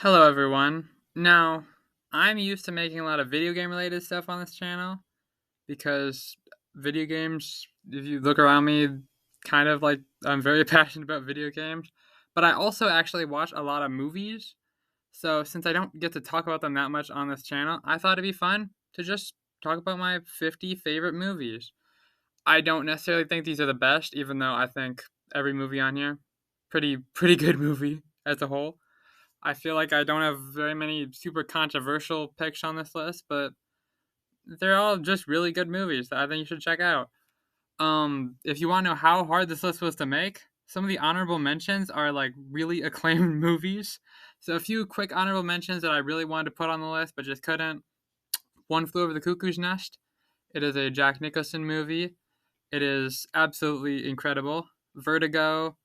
Hello, everyone. Now, I'm used to making a lot of video game related stuff on this channel because video games, if you look around me, kind of like I'm very passionate about video games. But I also actually watch a lot of movies. So, since I don't get to talk about them that much on this channel, I thought it'd be fun to just talk about my 50 favorite movies. I don't necessarily think these are the best, even though I think every movie on here pretty good movie as a whole. I feel like I don't have very many super controversial picks on this list, but they're all just really good movies that I think you should check out. If you want to know how hard this list was to make, some of the honorable mentions are like really acclaimed movies. So a few quick honorable mentions that I really wanted to put on the list but just couldn't. One Flew Over the Cuckoo's Nest. It is a Jack Nicholson movie. It is absolutely incredible. Vertigo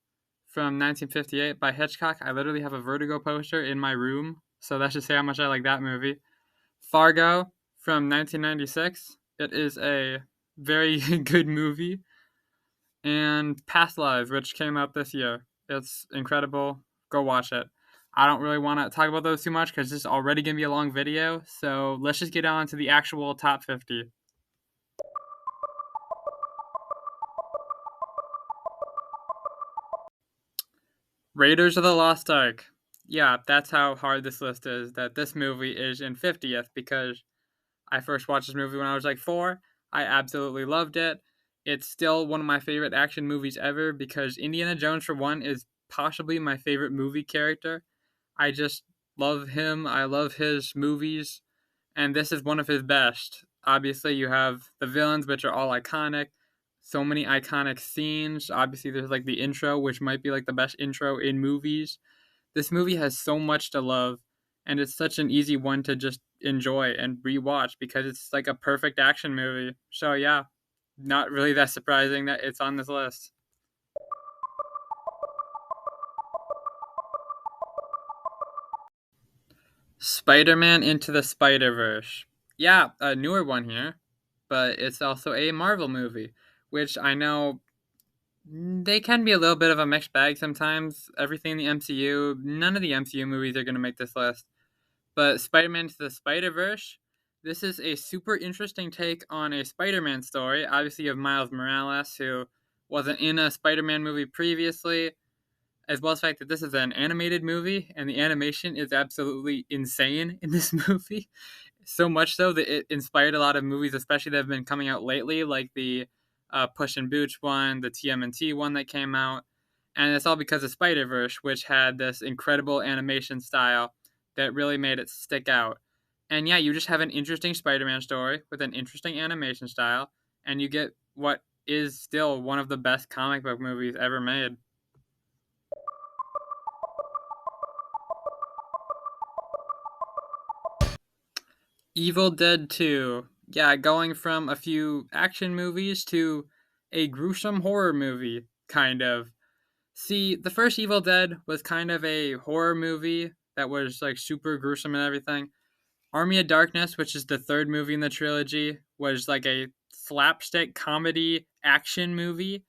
from 1958 by Hitchcock. I literally have a Vertigo poster in my room, so that should say how much I like that movie. Fargo from 1996. It is a very good movie. And Past Lives, which came out this year. It's incredible. Go watch it. I don't really want to talk about those too much because this is already going to be a long video, so let's just get on to the actual top 50. Raiders of the Lost Ark. Yeah, that's how hard this list is, that this movie is in 50th because I first watched this movie when I was like 4. I absolutely loved it. It's still one of my favorite action movies ever because Indiana Jones, for one, is possibly my favorite movie character. I just love him. I love his movies, and this is one of his best. Obviously, you have the villains, which are all iconic. So many iconic scenes. Obviously, there's like the intro, which might be like the best intro in movies. This movie has so much to love, and it's such an easy one to just enjoy and rewatch because it's like a perfect action movie. So yeah, not really that surprising that it's on this list. Spider-Man Into the Spider-Verse. Yeah, a newer one here, but it's also a Marvel movie, which I know they can be a little bit of a mixed bag sometimes. Everything in the MCU, none of the MCU movies are going to make this list. But Spider-Man to the Spider-Verse, this is a super interesting take on a Spider-Man story. Obviously, you have Miles Morales, who wasn't in a Spider-Man movie previously, as well as the fact that this is an animated movie, and the animation is absolutely insane in this movie. So much so that it inspired a lot of movies, especially that have been coming out lately, like the Push and Boots one, the TMNT one that came out. And it's all because of Spider Verse, which had this incredible animation style that really made it stick out. And yeah, you just have an interesting Spider Man story with an interesting animation style, and you get what is still one of the best comic book movies ever made. Evil Dead 2. Yeah, going from a few action movies to a gruesome horror movie, kind of. See, the first Evil Dead was kind of a horror movie that was like super gruesome and everything. Army of Darkness, which is the third movie in the trilogy, was like a slapstick comedy action movie.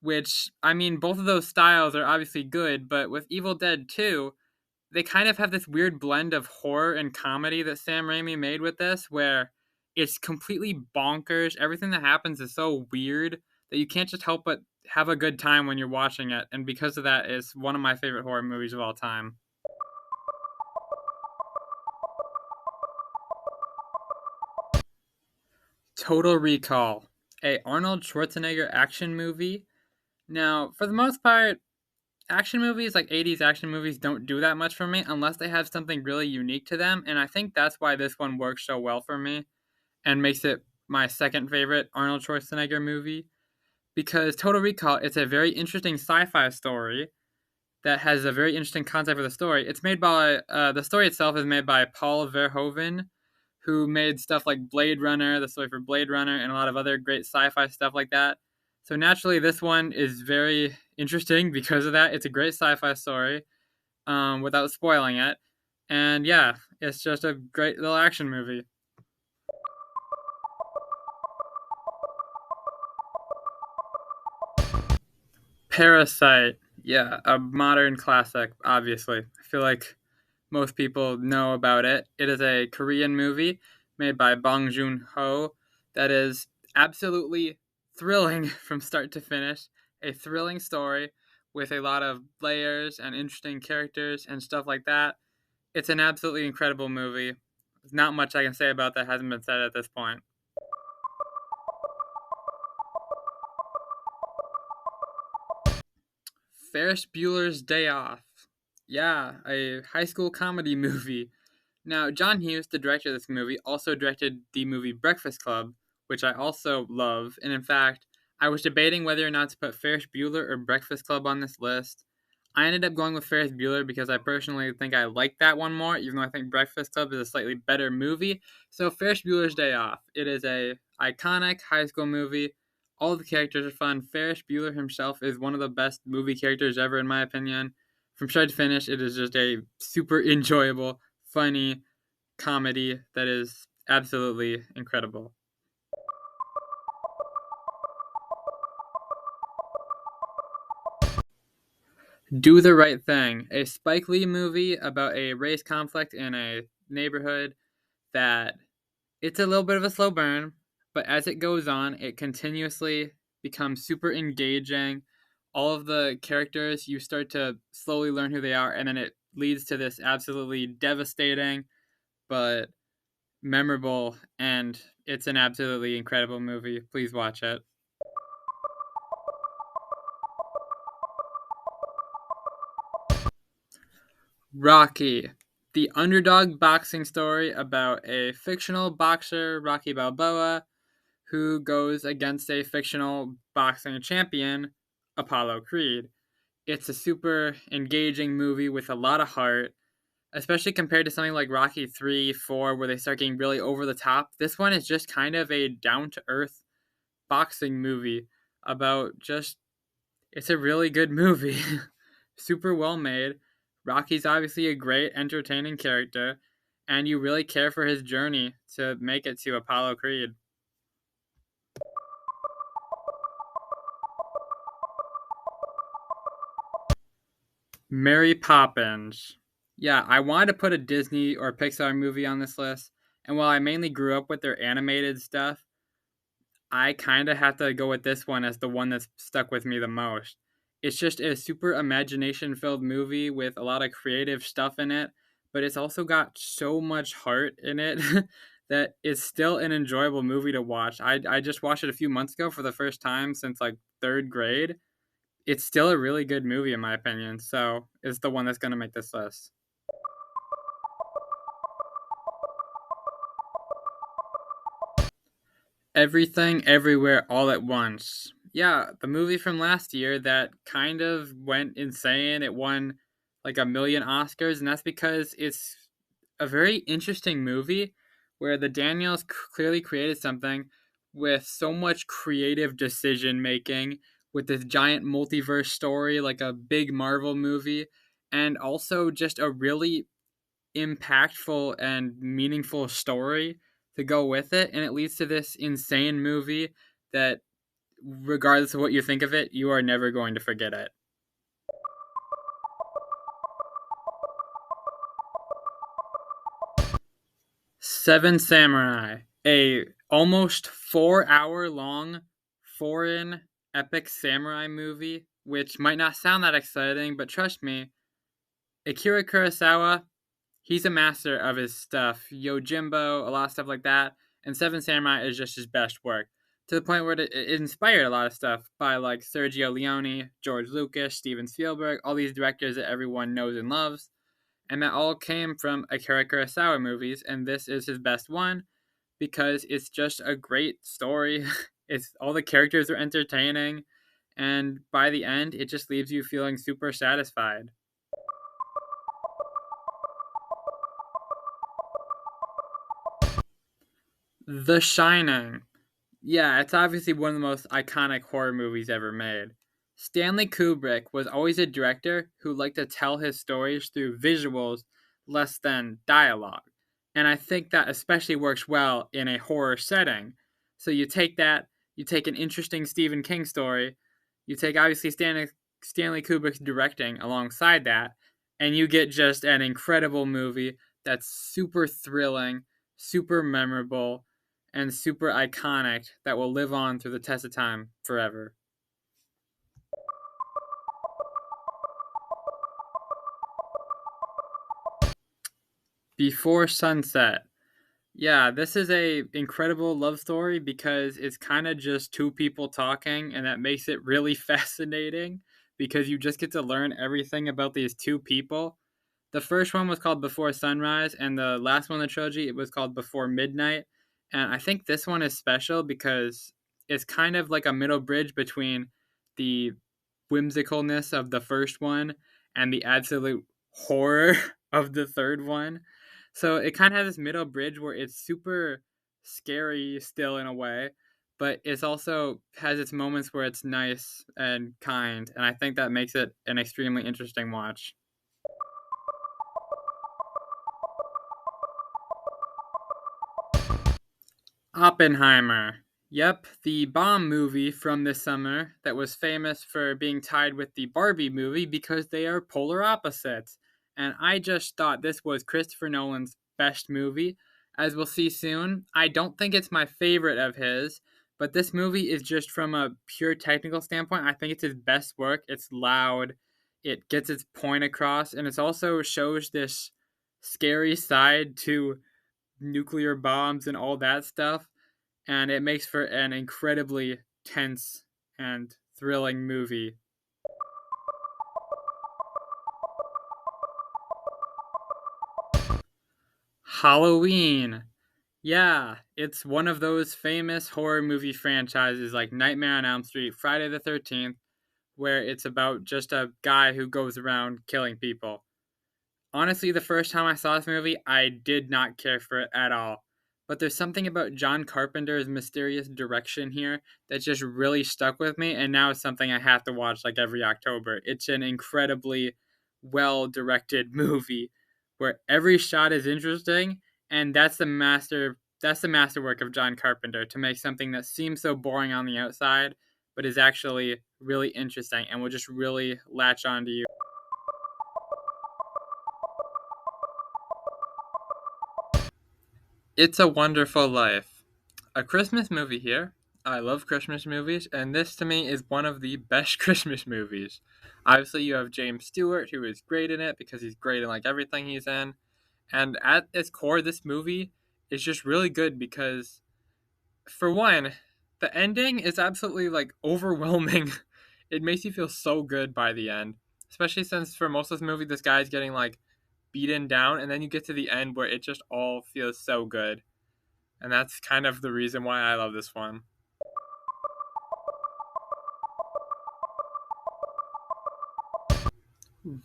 Which, I mean, both of those styles are obviously good, but with Evil Dead 2, they kind of have this weird blend of horror and comedy that Sam Raimi made with this, where it's completely bonkers. Everything that happens is so weird that you can't just help but have a good time when you're watching it. And because of that, it's one of my favorite horror movies of all time. Total Recall, a Arnold Schwarzenegger action movie. Now, for the most part, action movies, like 80s action movies, don't do that much for me unless they have something really unique to them. And I think that's why this one works so well for me and makes it my second favorite Arnold Schwarzenegger movie. Because Total Recall, it's a very interesting sci-fi story that has a very interesting concept for the story. It's made by the story itself is made by Paul Verhoeven, who made stuff like Blade Runner, the story for Blade Runner, and a lot of other great sci-fi stuff like that. So naturally, this one is very interesting because of that. It's a great sci-fi story, without spoiling it, and yeah, it's just a great little action movie. Parasite, yeah, a modern classic. Obviously, I feel like most people know about it. It is a Korean movie made by Bong Joon-ho that is absolutely thrilling from start to finish. A thrilling story with a lot of layers and interesting characters and stuff like that. It's an absolutely incredible movie. There's not much I can say about that hasn't been said at this point. Ferris Bueller's Day Off. Yeah, a high school comedy movie. Now, John Hughes, the director of this movie, also directed the movie Breakfast Club, which I also love. And in fact, I was debating whether or not to put Ferris Bueller or Breakfast Club on this list. I ended up going with Ferris Bueller because I personally think I like that one more, even though I think Breakfast Club is a slightly better movie. So Ferris Bueller's Day Off. It is a iconic high school movie. All the characters are fun. Ferris Bueller himself is one of the best movie characters ever, in my opinion. From start to finish, it is just a super enjoyable, funny comedy that is absolutely incredible. Do the Right Thing, a Spike Lee movie about a race conflict in a neighborhood that it's a little bit of a slow burn, but as it goes on, it continuously becomes super engaging. All of the characters, you start to slowly learn who they are, and then it leads to this absolutely devastating but memorable, and it's an absolutely incredible movie. Please watch it. Rocky, the underdog boxing story about a fictional boxer, Rocky Balboa, who goes against a fictional boxing champion, Apollo Creed. It's a super engaging movie with a lot of heart, especially compared to something like Rocky 3, 4, where they start getting really over the top. This one is just kind of a down to earth boxing movie about just it's a really good movie. Super well made. Rocky's obviously a great, entertaining character, and you really care for his journey to make it to Apollo Creed. Mary Poppins. Yeah, I wanted to put a Disney or Pixar movie on this list, and while I mainly grew up with their animated stuff, I kind of have to go with this one as the one that's stuck with me the most. It's just a super imagination filled movie with a lot of creative stuff in it, but it's also got so much heart in it that it's still an enjoyable movie to watch. I just watched it a few months ago for the first time since like third grade. It's still a really good movie, in my opinion, so it's the one that's going to make this list. Everything Everywhere All at Once. Yeah, the movie from last year that kind of went insane. It won like a million Oscars, and that's because it's a very interesting movie where the Daniels clearly created something with so much creative decision making, with this giant multiverse story, like a big Marvel movie, and also just a really impactful and meaningful story to go with it, and it leads to this insane movie that regardless of what you think of it, you are never going to forget it. Seven Samurai, a almost 4 hour long foreign epic samurai movie, which might not sound that exciting, but trust me, Akira Kurosawa, he's a master of his stuff. Yojimbo, a lot of stuff like that. And Seven Samurai is just his best work. To the point where it inspired a lot of stuff by like Sergio Leone, George Lucas, Steven Spielberg, all these directors that everyone knows and loves. And that all came from Akira Kurosawa movies, and this is his best one because it's just a great story. It's all the characters are entertaining, and by the end, it just leaves you feeling super satisfied. The Shining. Yeah, it's obviously one of the most iconic horror movies ever made. Stanley Kubrick was always a director who liked to tell his stories through visuals less than dialogue. And I think that especially works well in a horror setting. So you take that, you take an interesting Stephen King story, you take obviously Stanley Kubrick's directing alongside that, and you get just an incredible movie that's super thrilling, super memorable, and super iconic that will live on through the test of time forever. Before Sunset. Yeah, this is a incredible love story because it's kind of just two people talking, and that makes it really fascinating because you just get to learn everything about these two people. The first one was called Before Sunrise, and the last one in the trilogy it was called Before Midnight. And I think this one is special because it's kind of like a middle bridge between the whimsicalness of the first one and the absolute horror of the third one. So it kind of has this middle bridge where it's super scary still in a way, but it's also has its moments where it's nice and kind, and I think that makes it an extremely interesting watch. Oppenheimer. Yep, the bomb movie from this summer that was famous for being tied with the Barbie movie because they are polar opposites. And I just thought this was Christopher Nolan's best movie. As we'll see soon, I don't think it's my favorite of his, but this movie is just from a pure technical standpoint. I think it's his best work. It's loud, it gets its point across, and it also shows this scary side to nuclear bombs and all that stuff, and it makes for an incredibly tense and thrilling movie. Halloween. Yeah, it's one of those famous horror movie franchises like Nightmare on Elm Street, Friday the 13th, where it's about just a guy who goes around killing people. Honestly, the first time I saw this movie, I did not care for it at all. But there's something about John Carpenter's mysterious direction here that just really stuck with me, and now it's something I have to watch like every October. It's an incredibly well directed movie where every shot is interesting, and that's the masterwork of John Carpenter to make something that seems so boring on the outside, but is actually really interesting and will just really latch onto you. It's a Wonderful Life. A Christmas movie here. I love Christmas movies, and this to me is one of the best Christmas movies. Obviously, you have James Stewart, who is great in it because he's great in like everything he's in. And at its core, this movie is just really good because, for one, the ending is absolutely like overwhelming. It makes you feel so good by the end, especially since for most of this movie, this guy's getting like beaten down, and then you get to the end where it just all feels so good. And that's kind of the reason why I love this one.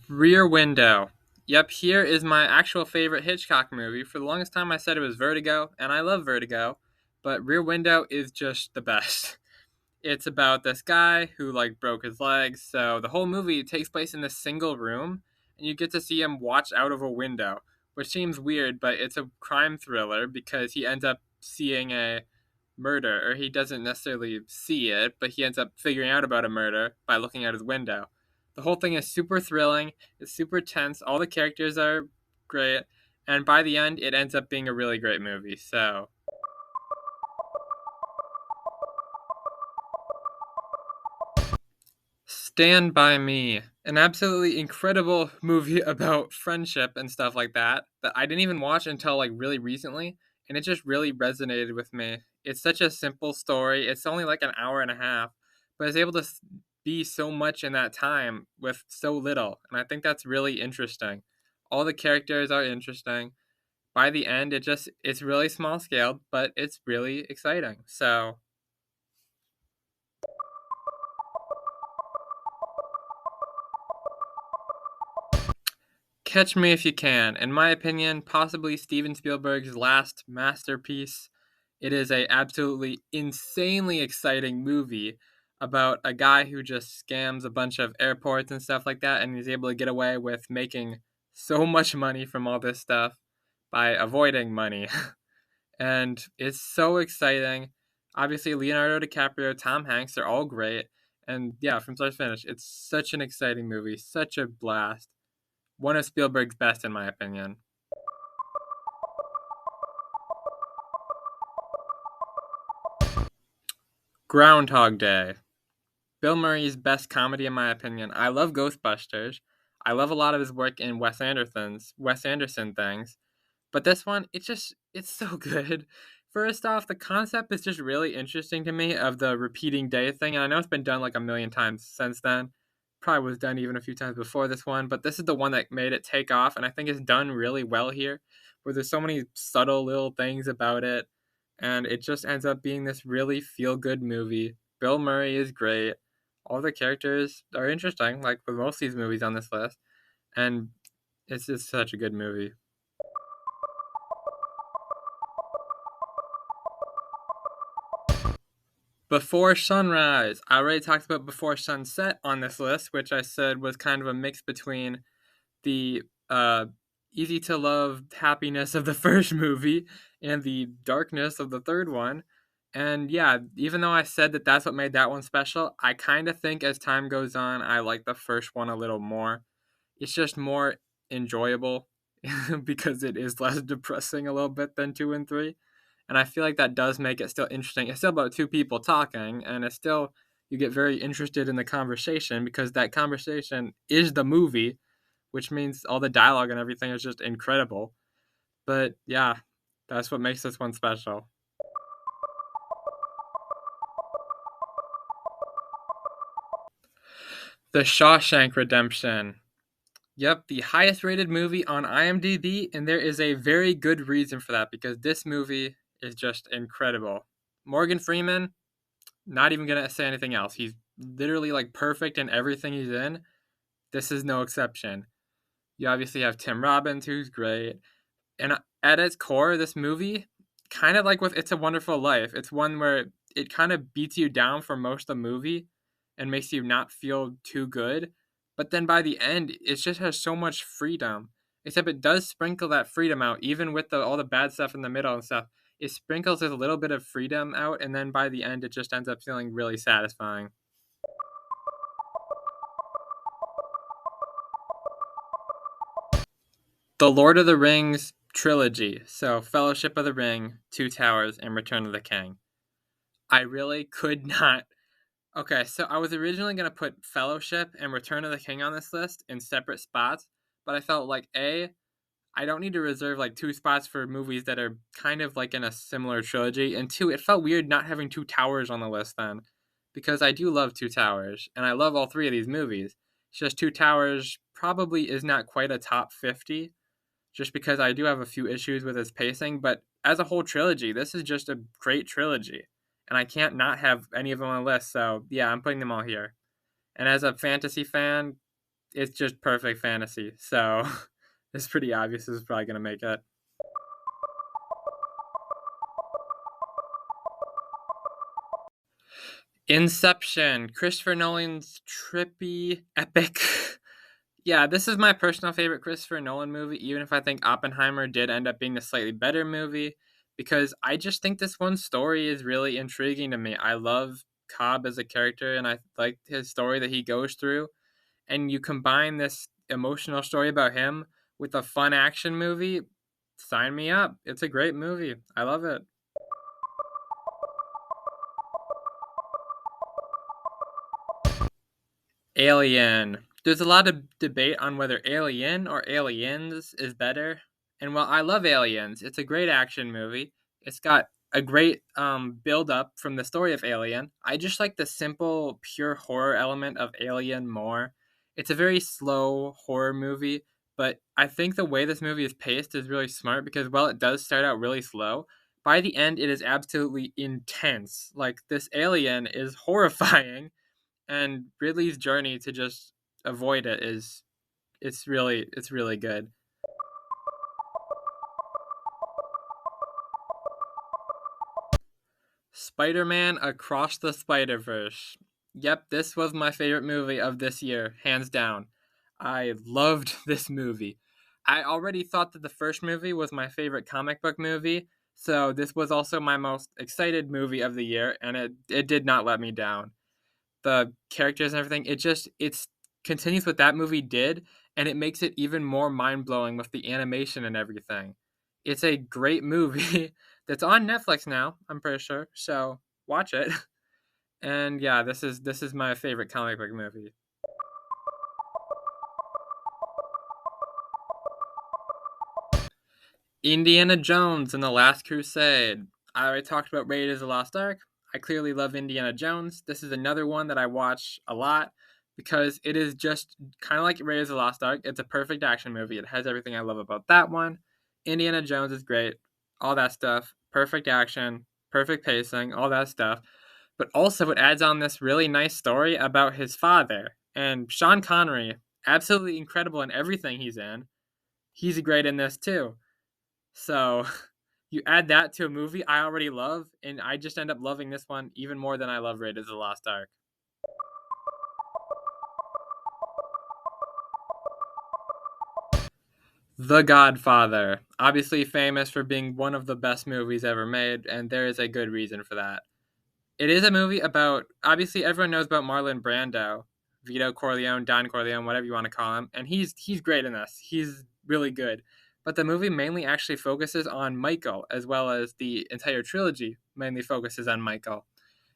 Rear Window. Yep, here is my actual favorite Hitchcock movie. For the longest time, I said it was Vertigo, and I love Vertigo, but Rear Window is just the best. It's about this guy who like broke his legs, so the whole movie takes place in this single room, and you get to see him watch out of a window, which seems weird, but it's a crime thriller because he ends up seeing a murder, or he doesn't necessarily see it, but he ends up figuring out about a murder by looking out his window. The whole thing is super thrilling, it's super tense, all the characters are great, and by the end, it ends up being a really great movie. So, Stand By Me, an absolutely incredible movie about friendship and stuff like that that I didn't even watch until like really recently, and it just really resonated with me. It's such a simple story. It's only like an hour and a half, but it's able to be so much in that time with so little, and I think that's really interesting. All the characters are interesting. By the end, it's really small scaled, but it's really exciting. So, Catch Me If You Can. In my opinion, possibly Steven Spielberg's last masterpiece. It is a absolutely insanely exciting movie about a guy who just scams a bunch of airports and stuff like that, and he's able to get away with making so much money from all this stuff by avoiding money. And it's so exciting. Obviously, Leonardo DiCaprio, Tom Hanks, they're all great. And yeah, from start to finish, it's such an exciting movie, such a blast. one of Spielberg's best in my opinion. Groundhog Day. Bill Murray's best comedy in my opinion. I love Ghostbusters. I love a lot of his work in Wes Anderson things. But this one, it's so good. First off, the concept is just really interesting to me of the repeating day thing. And I know it's been done like a million times since then. Probably was done even a few times before this one, but this is the one that made it take off, and I think it's done really well here, where there's so many subtle little things about it, and it just ends up being this really feel good movie. Bill Murray is great. All the characters are interesting, like with most of these movies on this list, and it's just such a good movie. Before Sunrise. I already talked about Before Sunset on this list, which I said was kind of a mix between the easy to love happiness of the first movie and the darkness of the third one. And yeah, even though I said that that's what made that one special, I kind of think as time goes on, I like the first one a little more. It's just more enjoyable because it is less depressing a little bit than 2 and 3. And I feel like that does make it still interesting. It's still about two people talking, and it's still, you get very interested in the conversation because that conversation is the movie, which means all the dialogue and everything is just incredible. But yeah, that's what makes this one special. The Shawshank Redemption. Yep, the highest rated movie on IMDb, and there is a very good reason for that because this movie is just incredible. Morgan Freeman, not even gonna say anything else. He's literally like perfect in everything he's in. This is no exception. You obviously have Tim Robbins, who's great. And at its core, this movie, kind of like with It's a Wonderful Life, it's one where it kind of beats you down for most of the movie and makes you not feel too good. But then by the end, it just has so much freedom. Except it does sprinkle that freedom out, even with all the bad stuff in the middle and stuff. It sprinkles a little bit of freedom out, and then by the end, it just ends up feeling really satisfying. The Lord of the Rings trilogy. So, Fellowship of the Ring, Two Towers, and Return of the King. I really could not. Okay, so I was originally going to put Fellowship and Return of the King on this list in separate spots, but I felt like I don't need to reserve like two spots for movies that are kind of like in a similar trilogy, and two, it felt weird not having Two Towers on the list then, because I do love Two Towers, and I love all three of these movies. It's just Two Towers probably is not quite a top 50, just because I do have a few issues with its pacing. But as a whole trilogy, this is just a great trilogy, and I can't not have any of them on the list. So yeah, I'm putting them all here. And as a fantasy fan, it's just perfect fantasy. So it's pretty obvious this is probably gonna make it. Inception, Christopher Nolan's trippy epic. Yeah, this is my personal favorite Christopher Nolan movie, even if I think Oppenheimer did end up being the slightly better movie, because I just think this one story is really intriguing to me. I love Cobb as a character, and I like his story that he goes through. And you combine this emotional story about him with a fun action movie, sign me up. It's a great movie. I love it. Alien. There's a lot of debate on whether Alien or Aliens is better. And while I love Aliens, it's a great action movie. It's got a great build up from the story of Alien. I just like the simple, pure horror element of Alien more. It's a very slow horror movie, but I think the way this movie is paced is really smart because while it does start out really slow, by the end it is absolutely intense. Like this alien is horrifying, and Ridley's journey to just avoid it is it's really good. Spider-Man Across the Spider-Verse. Yep, this was my favorite movie of this year, hands down. I loved this movie. I already thought that the first movie was my favorite comic book movie, so this was also my most excited movie of the year, and it did not let me down. The characters and everything, it's continues what that movie did, and it makes it even more mind-blowing with the animation and everything. It's a great movie that's on Netflix now, I'm pretty sure. So, watch it. And yeah, this is my favorite comic book movie. Indiana Jones and the Last Crusade. I already talked about Raiders of the Lost Ark. I clearly love Indiana Jones. This is another one that I watch a lot because it is just kind of like Raiders of the Lost Ark. It's a perfect action movie. It has everything I love about that one. Indiana Jones is great. All that stuff. Perfect action, perfect pacing, all that stuff. But also, it adds on this really nice story about his father. And Sean Connery, absolutely incredible in everything he's in. He's great in this too. So you add that to a movie I already love, and I just end up loving this one even more than I love Raiders of the Lost Ark. The Godfather, obviously famous for being one of the best movies ever made, and there is a good reason for that. It is a movie about, obviously everyone knows about Marlon Brando, Vito Corleone, Don Corleone, whatever you want to call him, and he's great in this. He's really good. But the movie mainly actually focuses on Michael, as well as the entire trilogy mainly focuses on Michael.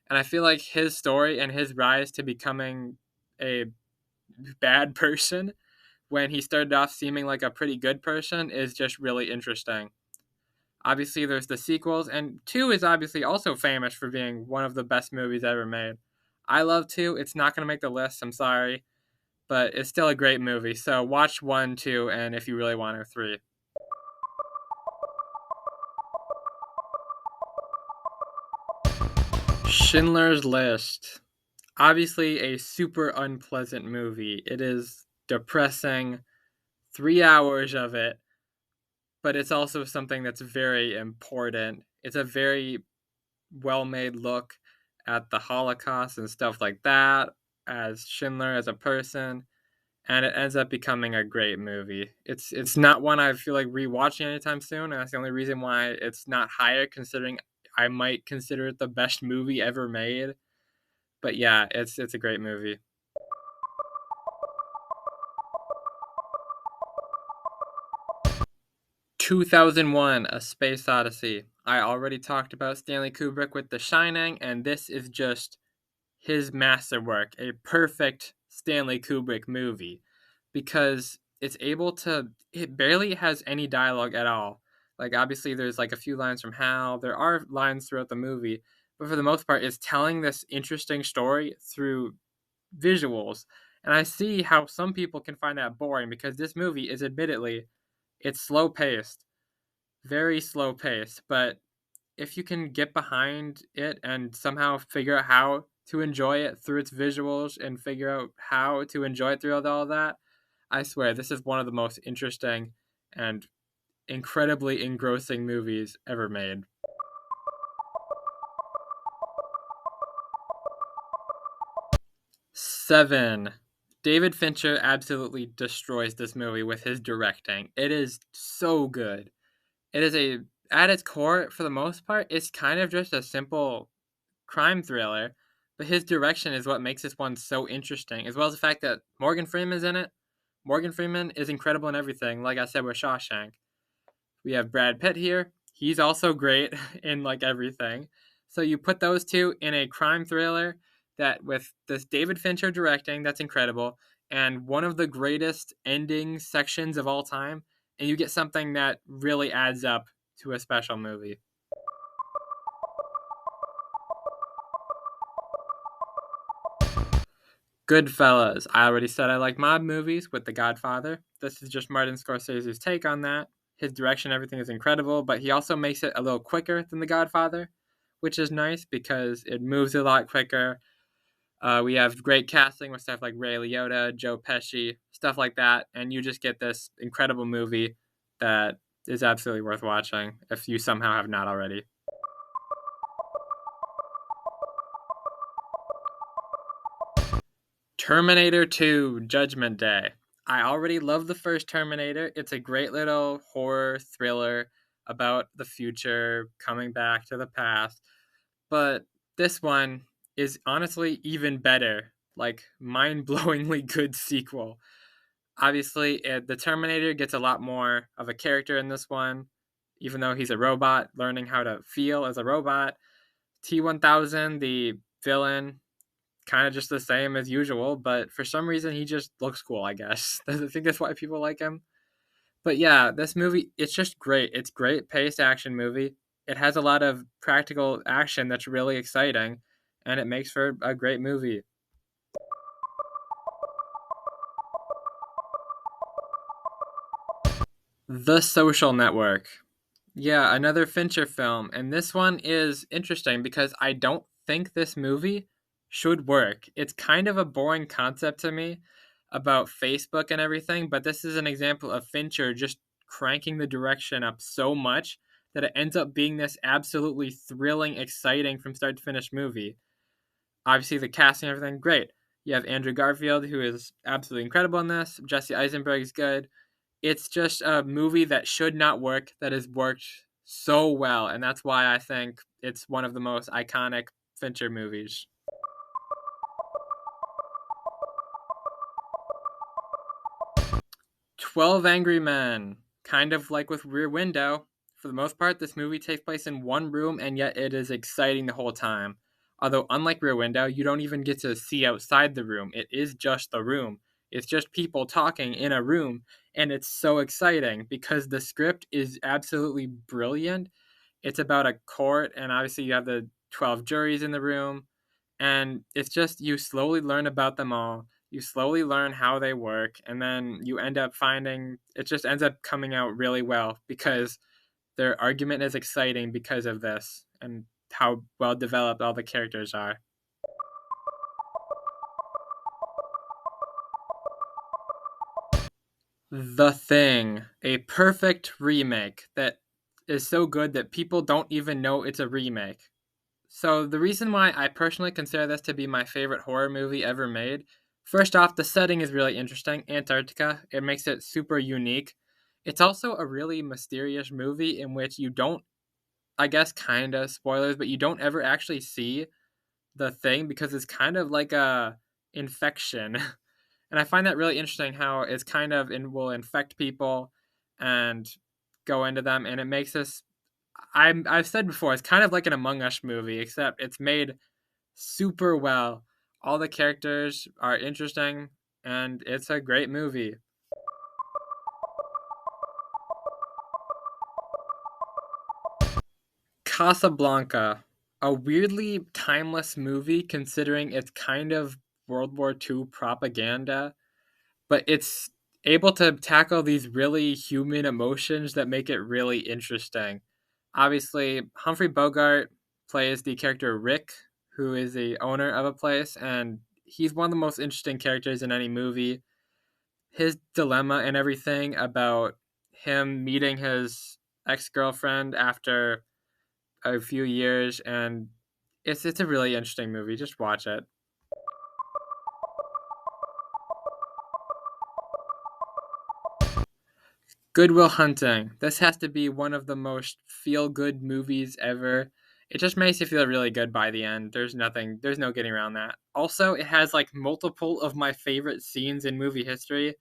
And I feel like his story and his rise to becoming a bad person when he started off seeming like a pretty good person is just really interesting. Obviously, there's the sequels, and 2 is obviously also famous for being one of the best movies ever made. I love 2. It's not going to make the list, I'm sorry, but it's still a great movie. So watch 1, 2, and if you really want to, 3. Schindler's List. Obviously, a super unpleasant movie. It is depressing, 3 hours of it, but it's also something that's very important. It's a very well made look at the Holocaust and stuff like that, as Schindler as a person, and it ends up becoming a great movie. It's not one I feel like rewatching anytime soon, and that's the only reason why it's not higher, considering I might consider it the best movie ever made. But yeah, it's a great movie. 2001: A Space Odyssey. I already talked about Stanley Kubrick with The Shining, and this is just his masterwork, a perfect Stanley Kubrick movie, because it barely has any dialogue at all. Like, obviously, there's like a few lines from Hal, there are lines throughout the movie, but for the most part, it's telling this interesting story through visuals. And I see how some people can find that boring because this movie is admittedly, it's slow paced, very slow paced, but if you can get behind it and somehow figure out how to enjoy it through its visuals and figure out how to enjoy it through all that, I swear this is one of the most interesting and incredibly engrossing movies ever made. 7. David Fincher absolutely destroys this movie with his directing. It is so good. It is at its core, for the most part, it's kind of just a simple crime thriller, but his direction is what makes this one so interesting, as well as the fact that Morgan Freeman's in it. Morgan Freeman is incredible in everything, like I said with Shawshank. We have Brad Pitt here. He's also great in like everything. So you put those two in a crime thriller that with this David Fincher directing, that's incredible, and one of the greatest ending sections of all time, and you get something that really adds up to a special movie. Goodfellas. I already said I like mob movies with The Godfather. This is just Martin Scorsese's take on that. His direction, everything is incredible, but he also makes it a little quicker than The Godfather, which is nice because it moves a lot quicker. We have great casting with stuff like Ray Liotta, Joe Pesci, stuff like that, and you just get this incredible movie that is absolutely worth watching if you somehow have not already. Terminator 2: Judgment Day. I already love the first Terminator. It's a great little horror thriller about the future coming back to the past. But this one is honestly even better. Like, mind blowingly good sequel. Obviously, the Terminator gets a lot more of a character in this one, even though he's a robot, learning how to feel as a robot. T-1000, the villain, kind of just the same as usual, but for some reason he just looks cool, I guess. I think that's why people like him. But yeah, this movie, it's just great. It's great paced action movie. It has a lot of practical action that's really exciting, and it makes for a great movie. The Social Network. Yeah, another Fincher film. And this one is interesting because I don't think this movie should work. It's kind of a boring concept to me about Facebook and everything, but this is an example of Fincher just cranking the direction up so much that it ends up being this absolutely thrilling, exciting from start to finish movie. Obviously, the casting and everything, great. You have Andrew Garfield, who is absolutely incredible in this. Jesse Eisenberg is good. It's just a movie that should not work that has worked so well, and that's why I think it's one of the most iconic Fincher movies. 12 Angry Men, kind of like with Rear Window. For the most part, this movie takes place in one room, and yet it is exciting the whole time. Although, unlike Rear Window, you don't even get to see outside the room. It is just the room. It's just people talking in a room, and it's so exciting because the script is absolutely brilliant. It's about a court, and obviously, you have the 12 juries in the room, and it's just you slowly learn about them all. You slowly learn how they work, and then you end up finding it just ends up coming out really well because their argument is exciting because of this and how well developed all the characters are. The Thing, a perfect remake that is so good that people don't even know it's a remake. So the reason why I personally consider this to be my favorite horror movie ever made, first off, the setting is really interesting. Antarctica. It makes it super unique. It's also a really mysterious movie in which you don't, I guess, kind of spoilers, but you don't ever actually see the thing because it's kind of like a infection. And I find that really interesting how it's kind of will infect people and go into them, and it makes this. I've said before, it's kind of like an Among Us movie, except it's made super well. All the characters are interesting, and it's a great movie. Casablanca, a weirdly timeless movie considering it's kind of World War II propaganda, but it's able to tackle these really human emotions that make it really interesting. Obviously, Humphrey Bogart plays the character Rick, who is the owner of a place, and he's one of the most interesting characters in any movie. His dilemma and everything about him meeting his ex-girlfriend after a few years, and it's a really interesting movie. Just watch it. Good Will Hunting. This has to be one of the most feel-good movies ever. It just makes you feel really good by the end. There's no getting around that. Also, it has like multiple of my favorite scenes in movie history.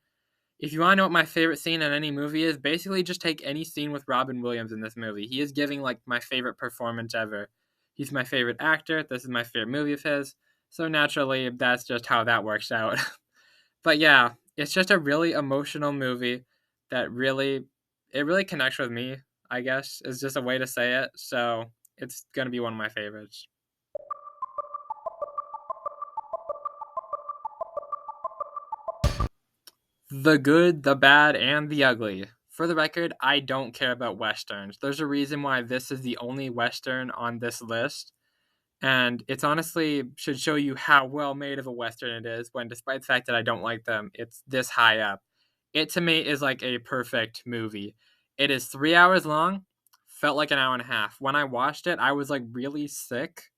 If you want to know what my favorite scene in any movie is, basically just take any scene with Robin Williams in this movie. He is giving like my favorite performance ever. He's my favorite actor. This is my favorite movie of his. So naturally, that's just how that works out. But yeah, it's just a really emotional movie that really connects with me, I guess, is just a way to say it. So it's gonna be one of my favorites. The Good, the Bad, and the Ugly. For the record, I don't care about westerns. There's a reason why this is the only western on this list. And it's honestly should show you how well made of a western it is when despite the fact that I don't like them, it's this high up. It to me is like a perfect movie. It is 3 hours long, felt like an hour and a half. When I watched it, I was like really sick,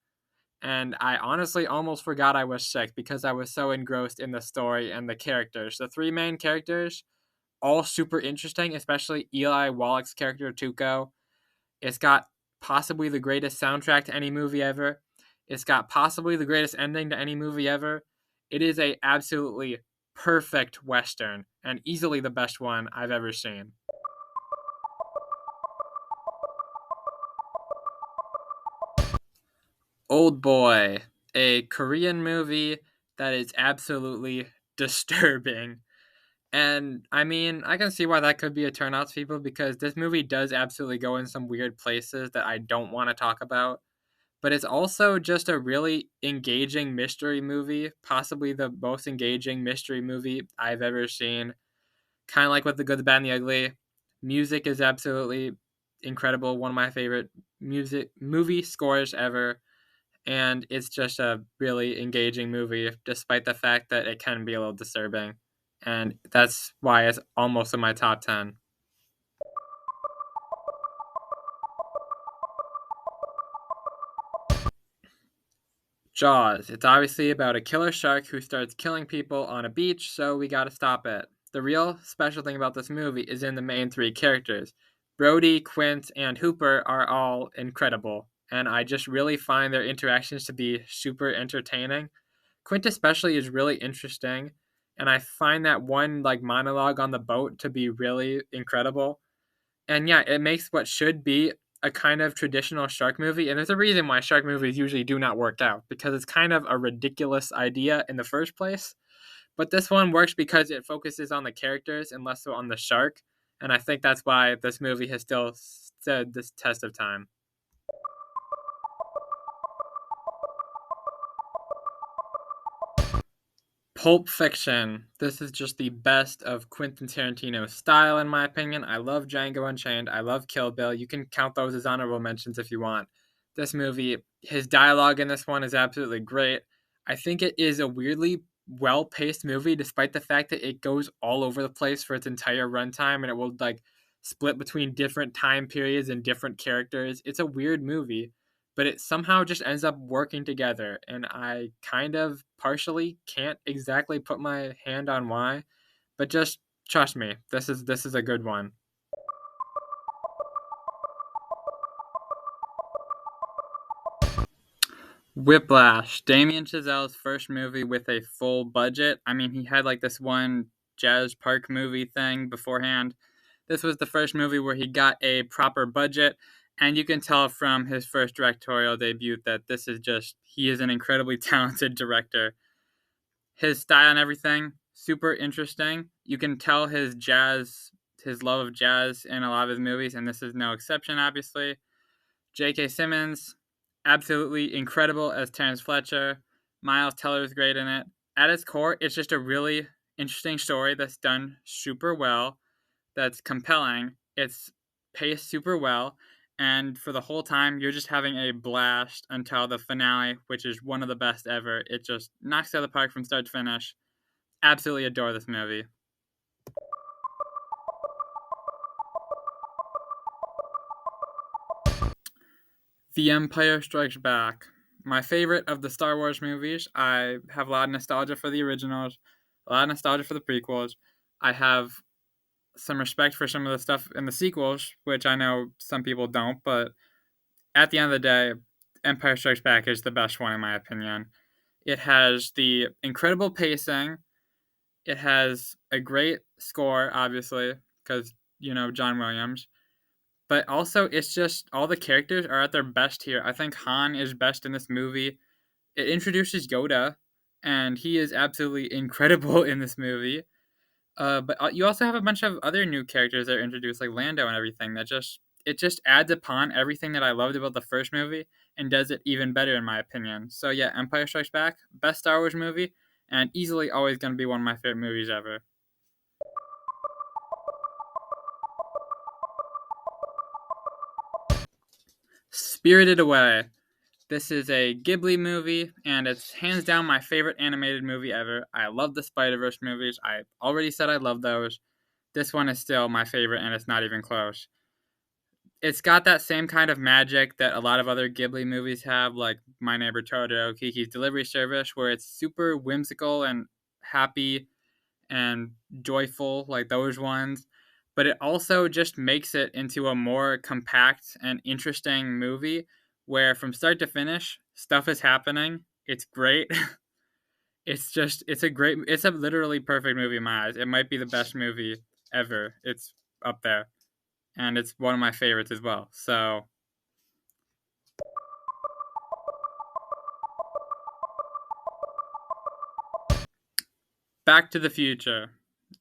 and I honestly almost forgot I was sick because I was so engrossed in the story and the characters. The three main characters, all super interesting, especially Eli Wallach's character Tuco. It's got possibly the greatest soundtrack to any movie ever. It's got possibly the greatest ending to any movie ever. It is a absolutely perfect western, and easily the best one I've ever seen. Old Boy, a Korean movie that is absolutely disturbing. And I mean, I can see why that could be a turnout to people because this movie does absolutely go in some weird places that I don't want to talk about. But it's also just a really engaging mystery movie, possibly the most engaging mystery movie I've ever seen. Kind of like with The Good, the Bad, and the Ugly. Music is absolutely incredible. One of my favorite music movie scores ever. And it's just a really engaging movie, despite the fact that it can be a little disturbing. And that's why it's almost in my top 10. Jaws. It's obviously about a killer shark who starts killing people on a beach, so we gotta stop it. The real special thing about this movie is in the main three characters. Brody, Quint, and Hooper are all incredible, and I just really find their interactions to be super entertaining. Quint especially is really interesting, and I find that one like monologue on the boat to be really incredible. And yeah, it makes what should be a kind of traditional shark movie. And there's a reason why shark movies usually do not work out because it's kind of a ridiculous idea in the first place. But this one works because it focuses on the characters and less so on the shark. And I think that's why this movie has still stood this test of time. Pulp Fiction. This is just the best of Quentin Tarantino's style, in my opinion. I love Django Unchained. I love Kill Bill. You can count those as honorable mentions if you want. This movie, his dialogue in this one is absolutely great. I think it is a weirdly well paced movie, despite the fact that it goes all over the place for its entire runtime and it will like split between different time periods and different characters. It's a weird movie, but it somehow just ends up working together. And I kind of partially can't exactly put my hand on why, but just trust me, this is a good one. Whiplash, Damien Chazelle's first movie with a full budget. I mean, he had like this one Jazz Park movie thing beforehand. This was the first movie where he got a proper budget, and you can tell from his first directorial debut that this is just, he is an incredibly talented director. His style and everything, super interesting. You can tell his love of jazz in a lot of his movies, and this is no exception, obviously. J.K. Simmons, absolutely incredible as Terrence Fletcher. Miles Teller is great in it. At its core, it's just a really interesting story that's done super well, that's compelling. It's paced super well, and for the whole time, you're just having a blast until the finale, which is one of the best ever. It just knocks it out of the park from start to finish. Absolutely adore this movie. The Empire Strikes Back. My favorite of the Star Wars movies. I have a lot of nostalgia for the originals, a lot of nostalgia for the prequels. I have some respect for some of the stuff in the sequels, which I know some people don't, but at the end of the day, Empire Strikes Back is the best one in my opinion. It has the incredible pacing. It has a great score, obviously, because, John Williams. But also, it's just all the characters are at their best here. I think Han is best in this movie. It introduces Yoda, and he is absolutely incredible in this movie. But you also have a bunch of other new characters that are introduced, like Lando and everything. It just adds upon everything that I loved about the first movie and does it even better, in my opinion. So yeah, Empire Strikes Back, best Star Wars movie, and easily always going to be one of my favorite movies ever. Spirited Away. This is a Ghibli movie, and it's hands down my favorite animated movie ever. I love the Spider-Verse movies. I already said I love those. This one is still my favorite, and it's not even close. It's got that same kind of magic that a lot of other Ghibli movies have, like My Neighbor Totoro, Kiki's Delivery Service, where it's super whimsical and happy and joyful, like those ones. But it also just makes it into a more compact and interesting movie where from start to finish, stuff is happening. It's great. it's a literally perfect movie in my eyes. It might be the best movie ever. It's up there, and it's one of my favorites as well. So, Back to the Future.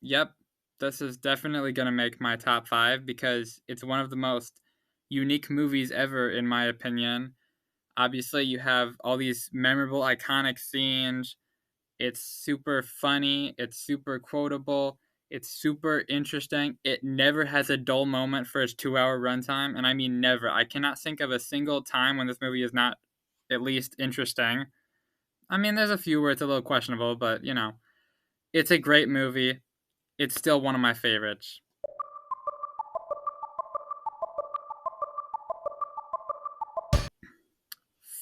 Yep, this is definitely going to make my top 5 because it's one of the most unique movies ever in my opinion. Obviously, you have all these memorable iconic scenes. It's super funny, it's super quotable, it's super interesting. It never has a dull moment for its 2-hour runtime, and I mean never. I cannot think of a single time when this movie is not at least interesting. I mean, there's a few where it's a little questionable, but it's a great movie. It's still one of my favorites.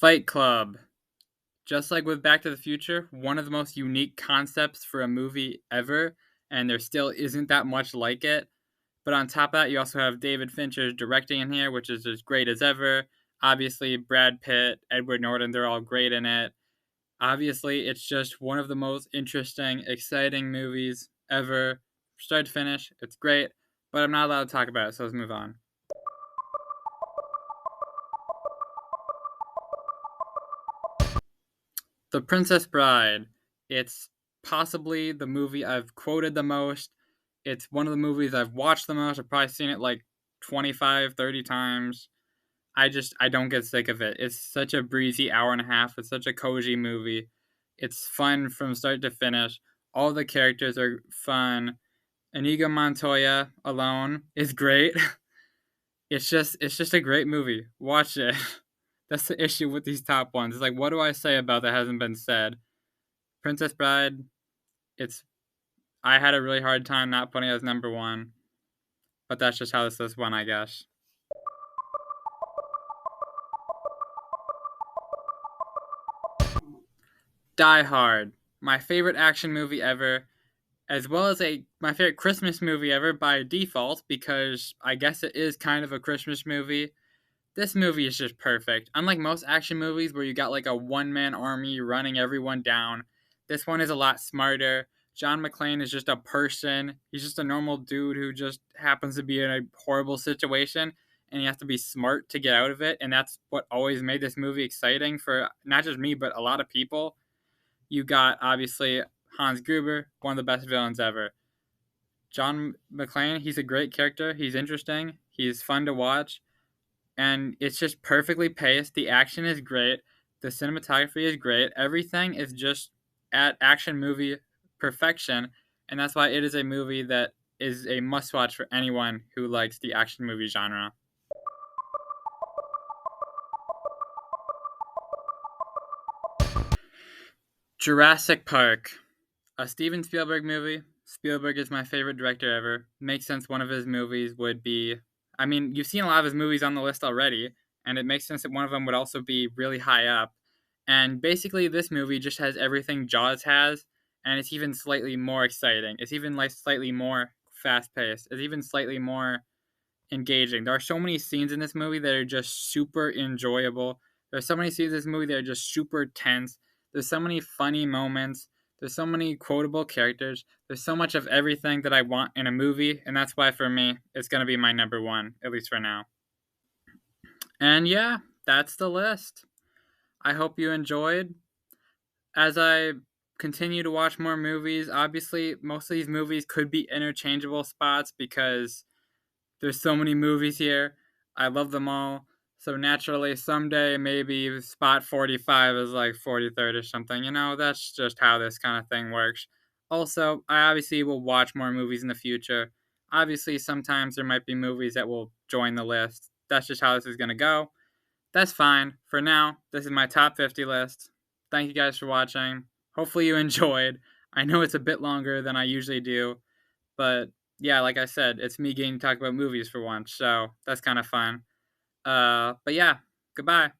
Fight Club. Just like with Back to the Future, one of the most unique concepts for a movie ever, and there still isn't that much like it. But on top of that, you also have David Fincher's directing in here, which is as great as ever. Obviously, Brad Pitt, Edward Norton, they're all great in it. Obviously, it's just one of the most interesting, exciting movies ever. Start to finish, it's great, but I'm not allowed to talk about it, so let's move on. The Princess Bride. It's possibly the movie I've quoted the most. It's one of the movies I've watched the most. I've probably seen it like 25, 30 times. I don't get sick of it. It's such a breezy hour and a half. It's such a cozy movie. It's fun from start to finish. All the characters are fun. Inigo Montoya alone is great. It's just a great movie. Watch it. That's the issue with these top ones. It's like, what do I say about that hasn't been said? Princess Bride, it's I had a really hard time not putting it as number one, but that's just how this list went, I guess. Die Hard, my favorite action movie ever, as well as my favorite Christmas movie ever by default because I guess it is kind of a Christmas movie. This movie is just perfect. Unlike most action movies where you got like a one-man army running everyone down, this one is a lot smarter. John McClane is just a person. He's just a normal dude who just happens to be in a horrible situation and he has to be smart to get out of it, and that's what always made this movie exciting for not just me but a lot of people. You got obviously Hans Gruber, one of the best villains ever. John McClane, he's a great character. He's interesting. He's fun to watch and it's just perfectly paced. The action is great. The cinematography is great. Everything is just at action movie perfection, and that's why it is a movie that is a must watch for anyone who likes the action movie genre. Jurassic Park, a Steven Spielberg movie. Spielberg is my favorite director ever. Makes sense one of his movies would be. I mean, you've seen a lot of his movies on the list already, and it makes sense that one of them would also be really high up. And basically, this movie just has everything Jaws has, and it's even slightly more exciting. It's even like slightly more fast paced. It's even slightly more engaging. There are so many scenes in this movie that are just super enjoyable. There's so many scenes in this movie that are just super tense. There's so many funny moments. There's so many quotable characters. There's so much of everything that I want in a movie, and that's why for me, it's going to be my number one, at least for now. And yeah, that's the list. I hope you enjoyed. As I continue to watch more movies, obviously, most of these movies could be interchangeable spots because there's so many movies here. I love them all. So naturally, someday maybe spot 45 is like 43rd or something. That's just how this kind of thing works. Also, I obviously will watch more movies in the future. Obviously, sometimes there might be movies that will join the list. That's just how this is going to go. That's fine. For now, this is my top 50 list. Thank you guys for watching. Hopefully you enjoyed. I know it's a bit longer than I usually do, but yeah, like I said, it's me getting to talk about movies for once, so that's kind of fun. But yeah, goodbye.